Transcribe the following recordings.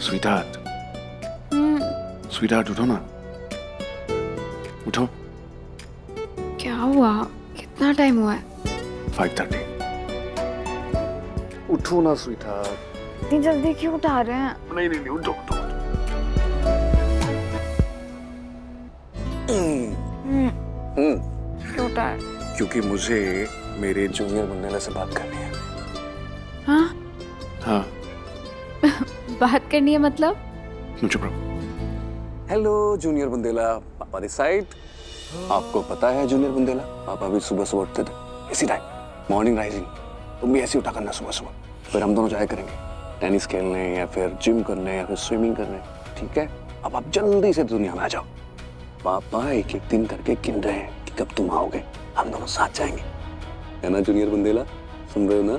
Sweetheart, sweetheart उठो ना, उठो। क्या हुआ? कितना टाइम हुआ है? 5:30। उठो ना स्वीटहार्ट। इतनी जल्दी क्यों उठा रहे हैं? नहीं नहीं नहीं, उठो उठो। क्यों उठा है? क्योंकि मुझे मेरे जूनियर बुंदेला से बात करनी है। हाँ? हाँ। बात करनी है मतलब? चुप रहो। हेलो जूनियर बुंदेला, पापा दिस साइड। आपको पता है जूनियर बुंदेला, पापा भी सुबह सुबह उठते थे इसी टाइम, मॉर्निंग राइजिंग। तुम भी ऐसे उठा करना सुबह सुबह, फिर हम दोनों जाया करेंगे टेनिस खेलने या फिर जिम करने या फिर स्विमिंग करने, ठीक है? अब आप जल्दी से दुनिया में आ जाओ। पापा एक एक दिन करके गिन रहे हैं कि कब तुम आओगे, हम दोनों साथ जाएंगे, है ना जूनियर बुंदेला? सुन रहे हो ना?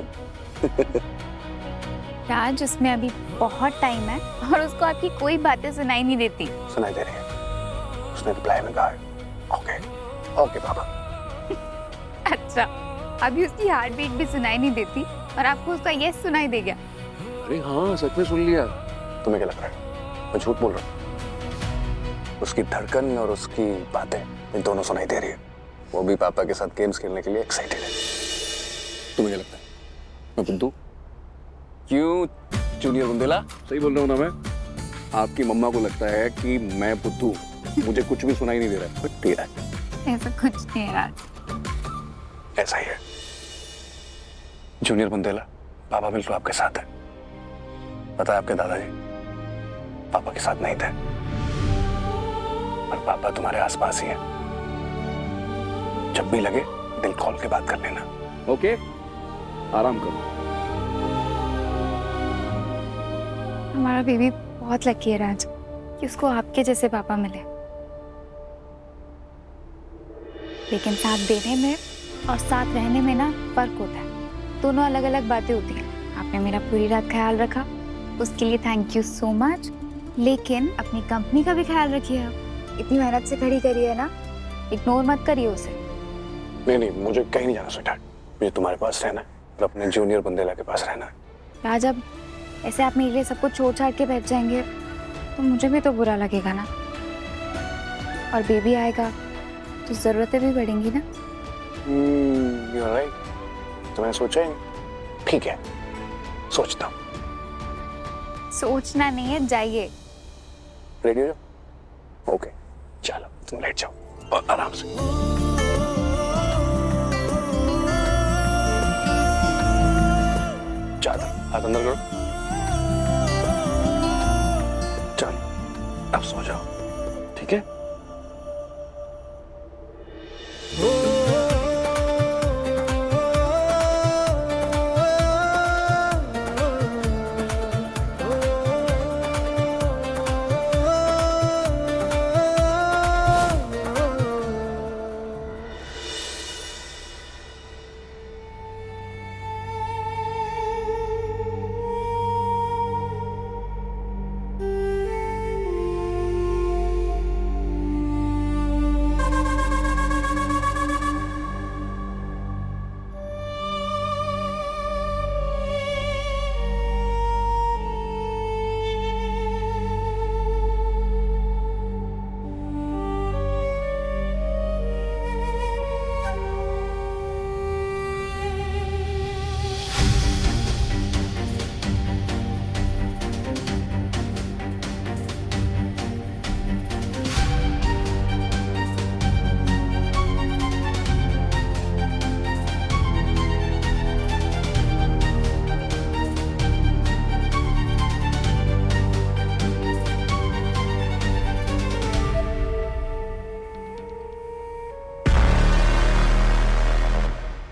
राज, उसमें अभी बहुत टाइम है और उसको आपकी कोई बातें सुनाई नहीं देती। सुनाई दे रही है, उसने रिप्लाई में कहा है ओके ओके पापा। अच्छा, अभी उसकी हार्ट बीट भी सुनाई नहीं देती और आपको उसका यस सुनाई दे गया? अरे हाँ, सच में सुन लिया। तुम्हें क्या लग रहा है मैं झूठ बोल रहा हूँ? उसकी धड़कन और उसकी बातें ये दोनों सुनाई दे रही है। वो भी पापा के साथ गेम्स खेलने के लिए एक्साइटेड है। तुम्हें क्या लगता है मैं बुद्धू? क्यों जूनियर बुंदेला, सही बोल रहा हूँ ना मैं? आपकी मम्मा को लगता है कि मैं बुद्धू, मुझे कुछ भी सुनाई नहीं दे रहा है, बट दे रहा है। ऐसा कुछ नहीं है राज। ऐसा ही है जूनियर बुंदेला, पापा बिल्कुल आपके साथ है। पता है आपके दादाजी पापा के साथ नहीं थे, पर पापा तुम्हारे आसपास ही है। जब भी लगे दिल खोल के बात कर लेना, ओके? आराम करो। हमारा बेबी बहुत लकी है राज कि उसको आपके जैसे पापा मिले, लेकिन साथ देने में और साथ रहने में ना फर्क होता है। दोनों अलग अलग बातें होती हैं। आपने मेरा पूरी रात ख्याल रखा, उसके लिए थैंक यू सो मच। लेकिन अपनी कंपनी का भी ख्याल रखिए। आप इतनी मेहनत से खड़ी करी है ना, इग्नोर मत करिए उसे। नहीं नहीं, मुझे कहीं नहीं जाना स्वीटहार्ट, मुझे तुम्हारे पास रहना है और अपने जूनियर बुंदेला के पास रहना है। राज, अब ऐसे आप मेरे लिए सब कुछ छोड़ छाड़ के बैठ जाएंगे तो मुझे भी तो बुरा लगेगा ना, और बेबी आएगा तो जरूरतें भी बढ़ेंगी ना। You're right. तो मैंने सोचा ही नहीं। ठीक है, सोचता हूँ। सोचना नहीं है, जाइए। रेडी हो जाओ? ओके, चलो तुम लेट जाओ और आराम से। चलो हाथ अंदर करो। चलो अब सो जाओ, ठीक है?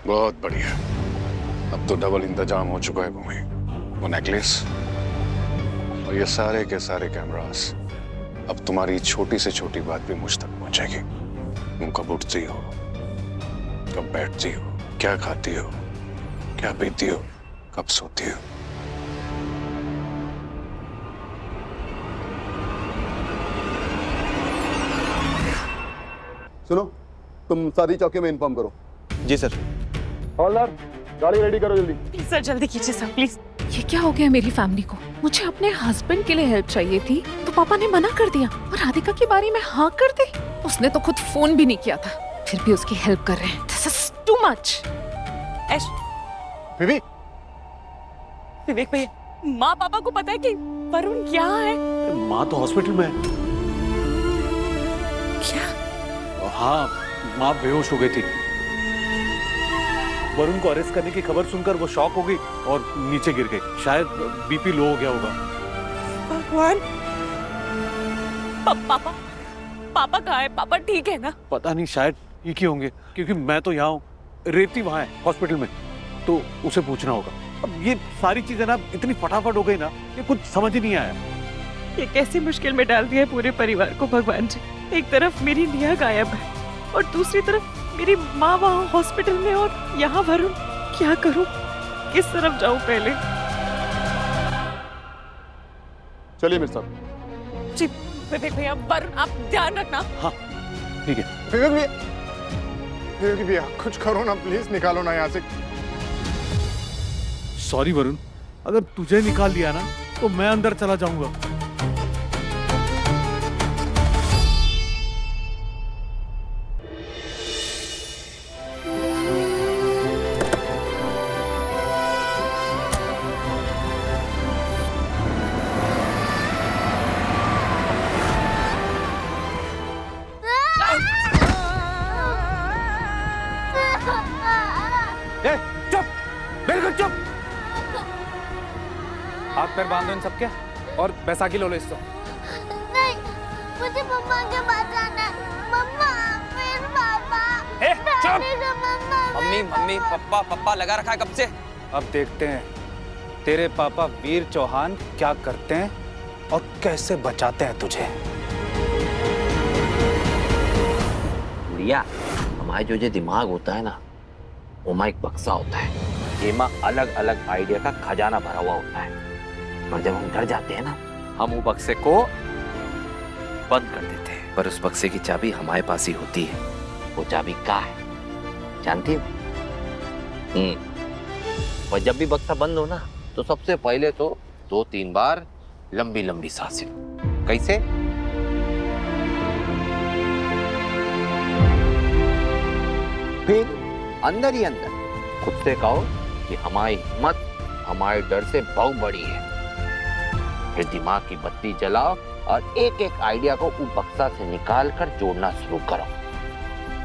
बहुत बढ़िया, अब तो डबल इंतजाम हो चुका है भूमि। वो नेकलेस और ये सारे के सारे कैमरास, अब तुम्हारी छोटी से छोटी बात भी मुझ तक पहुंचेगी। तुम कब उठती हो, कब बैठती हो, क्या खाती हो, क्या पीती हो, कब सोती हो। सुनो, तुम सारी चौकी में इन्फॉर्म करो। जी सर। हवलदार, गाड़ी रेडी करो जल्दी। प्लीज सर, जल्दी कीजिए सर, प्लीज। ये क्या हो गया मेरी फैमिली को? मुझे अपने हस्बैंड के लिए हेल्प चाहिए थी तो पापा ने मना कर दिया और राधिका की बारी में हाँ कर दी। उसने तो खुद फोन भी नहीं किया था, फिर भी उसकी हेल्प कर रहे हैं। This is too much. Aish, बीबी विवेक भैया, माँ पापा को पता है कि वरुण यहाँ है? माँ तो हॉस्पिटल में है। क्या? हाँ, माँ बेहोश हो गई थी। वरुण को अरेस्ट करने की खबर सुनकर वो शॉक हो गई और नीचे गिर गई। शायद बीपी लो हो गया होगा। भगवान, पापा पापा कहाँ है? पापा ठीक है ना? पता नहीं, शायद ठीक ही होंगे क्योंकि मैं तो यहाँ हूँ, रेवती वहाँ है हॉस्पिटल में, तो उसे पूछना होगा। अब ये सारी चीजें ना इतनी फटाफट हो गई ना, ये कुछ समझ ही नहीं आया। ये कैसी मुश्किल में डाल दिया है पूरे परिवार को भगवान जी। एक तरफ मेरी निया गायब है और दूसरी तरफ मेरी माँ वहाँ हॉस्पिटल में और यहाँ वरुण। क्या करूँ, किस तरफ जाऊँ पहले? चलिए मेरे साथ। जी विवेक भैया, वरुण आप ध्यान रखना। हाँ ठीक है। विवेक भैया कुछ करो ना प्लीज, निकालो ना यहाँ से। सॉरी वरुण, अगर तुझे निकाल लिया ना तो मैं अंदर चला जाऊंगा। चुप, बिल्कुल चुप। हाथ पैर बांधो इन सबके और बैसाखी लो इसको। नहीं, मुझे मम्मा के पास जाना है। मम्मा, फिर पापा। चुप। मम्मा, मम्मी मम्मी पप्पा पप्पा लगा रखा है कब से। अब देखते हैं तेरे पापा वीर चौहान क्या करते हैं और कैसे बचाते हैं तुझे। गुड़िया, हमारे जो दिमाग होता है ना, वो माँ एक बक्सा होता है। ये माँ अलग अलग आइडिया का खजाना भरा हुआ होता है, और जब हम डर जाते हैं ना, हम वो बक्से को बंद कर देते हैं। पर उस बक्से की चाबी हमारे पास ही होती है। वो चाबी क्या है जानती हो? और जब भी बक्सा बंद हो ना, तो सबसे पहले तो 2-3 बार लंबी लंबी सांसें। कैसे? फिर अंदर ही अंदर खुद से कहो कि हमारी हिम्मत हमारे डर से बहुत बड़ी है। फिर दिमाग की बत्ती जलाओ और एक एक आइडिया को उस बक्सा से निकाल कर जोड़ना शुरू करो।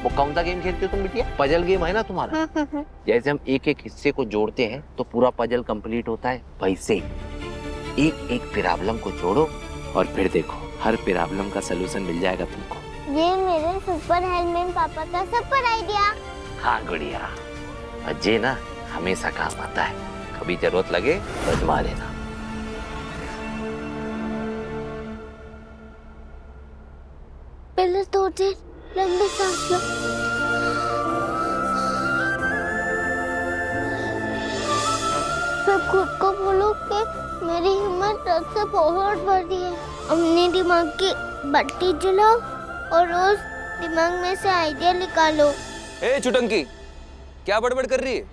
वो कौन सा गेम खेलते हो तुम बिटिया? पजल गेम है ना तुम्हारा। जैसे हम एक एक हिस्से को जोड़ते हैं तो पूरा पजल कंप्लीट होता है, वैसे एक एक प्रॉब्लम को जोड़ो और फिर देखो हर प्रॉब्लम का सलूशन मिल जाएगा तुमको। ये मेरे सुपर हेल्पमैन पापा का सुपर आइडिया। हाँ गुड़िया, अजय ना हमेशा काम आता है, कभी जरूरत लगे तो आजमा लेना। पहले 2-3 लंबी सांस लो। फिर खुद को बोलो कि मेरी हिम्मत डर से बहुत बड़ी है। अपने दिमाग की बत्ती जलाओ और उस दिमाग में से आइडिया निकालो। ए चुटंकी, क्या बड़बड़ कर रही है?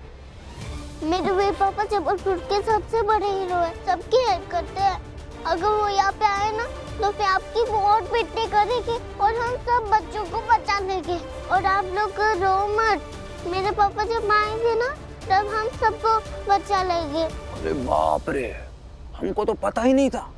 मेरे वीर पापा जबलपुर के सबसे बड़े हीरो है, सबकी हेल्प करते हैं। अगर वो यहाँ पे आए ना तो फिर आपकी बहुत पिटाई करेंगे और हम सब बच्चों को बचा लेंगे। और आप लोग रो मत, मेरे पापा जब आएंगे ना तब हम सबको बचा लेंगे। अरे बाप रे, हमको तो पता ही नहीं था।